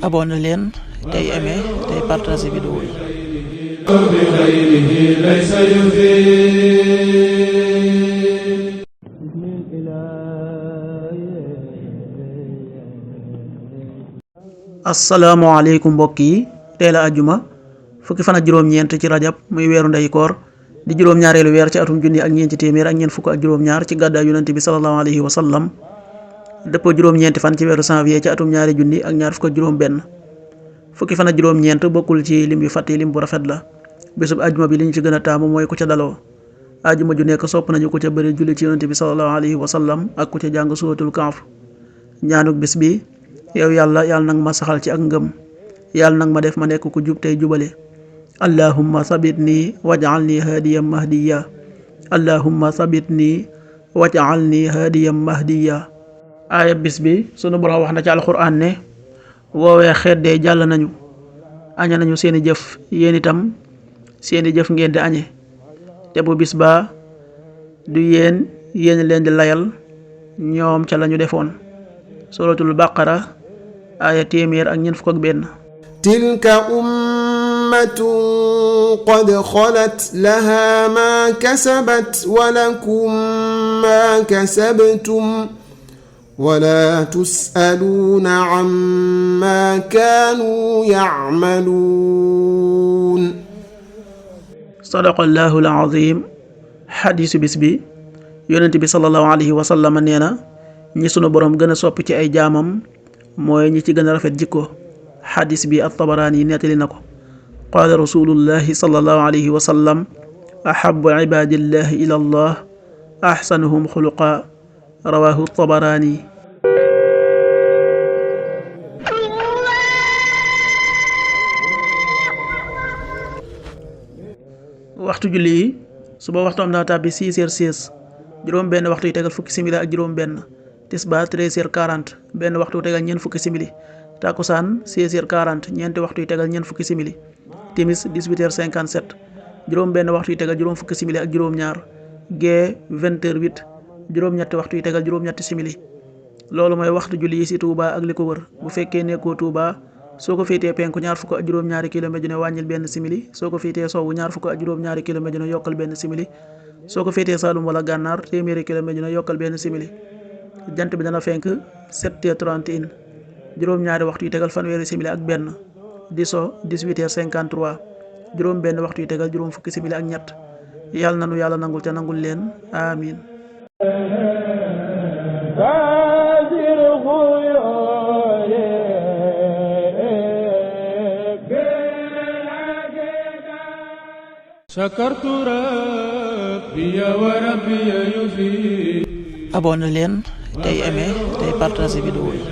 abonné leen tey aimé tey partagé vidéo yi. asalaamaaleykum mbokk yi, tey la àjjuma fukki fan ak juróom-ñeent ci rajab muy weeru ndey koor di juróom-ñaareelu weer ci atum junni ak ñeenti téeméer ak ñeent fukk ak juróom-ñaar ci gàddaay yonent bi sallallahu alayhi wa sallam dëppoo juróom-ñeenti fan ci weeru janvier ci atum ñaari junni ak ñaar fukk ak juróom-benn. fukki fan ak juróom-ñeent bokkul ci lim yu fàtte lim bu rafet la. bésub àjjuma bi li ñu ci gën a taamu mooy ku ca daloo. àjjuma ju nekk sopp nañu ku ca bëri julli ci yonent bi sallallahu alayhi wa sallam ak ku ca jàng suuratul Kahf. ñaanuk bés bi: yow yàlla nag ma saxal ci ak ngëm, yàlla nag ma def ma nekk ku jub tey jubale. allahumma sabitni waj'alni hadiyan mahdiya. allahumma sabitni waj'alni hadiyan mahdiya. aaya bis bi sunu borom wax na ci alxuraan ne: woowee xeet de jàll nañu, aña nañu seeni jëf, yéen itam seeni jëf ngeen di añe, te bu bis ba du yéen leen di layal ñoom ca lañu defoon. suratul baqara aaya téeméer ak ñeent fukk ak benn. tilka ummatun qad xalat laha ma kasabat wa lakum ma kasabtum wala tusaluuna amma kaanu yacmaluun. sadaqallahu alazim. xadiisu bis bi, yonent bi sallallahu alayhi wa sallam nee na: ñi sunu borom gën a sopp ci ay jaamam mooy ñi ci gën a rafet jikko. xadis bi at-Tabaraani nettali na ko. qaala rasulullahi sallallahu alayhi wa sallam: ahabu ibadillahi ila allah ahsanuhum xuluqa. rawahu at-Tabaraani. waxtu julli yi: suba waxtu am na tàbbi 6h16, juróom benn waxtu yi tegal fukki simili ak juróom benn. tisbaar 13h40, benn waxtu tegal ñeent fukki simili. takkusaan 16h40, ñeenti waxtu yi tegal ñeent fukki simili. timis 18h57, juróom benn waxtu yi tegal juróom fukki simili ak juróom ñaar. gee 20h08, juróom ñetti waxtu yi tegal juróom ñetti simili. loolu mooy waxtu julli yi ci Touba ak li ko wër. bu fekkee nekkoo Touba, soo ko féetee penku ñaar fukk ak juróom-ñaari kilomètre ju ne wàññil benn simili. soo ko féetee sowwu ñaar fukk ak juróom-ñaari kilomètre ju ne yokkal benn simili. soo ko féetee Saalum wala Gànnaar téeméeri kilomètre ju ne yokkal benn simili. jant bi dana fenk 7h31, juróom-ñaari waxtu yi tegal fanweeri simili ak benn. di so 18h53, juróom benn waxtu yi tegal juróom fukki simili ak ñett. yàlla nanu yàlla nangul ca nangul leen amin. abonné leen tey aimé tey partagé vidéo yi.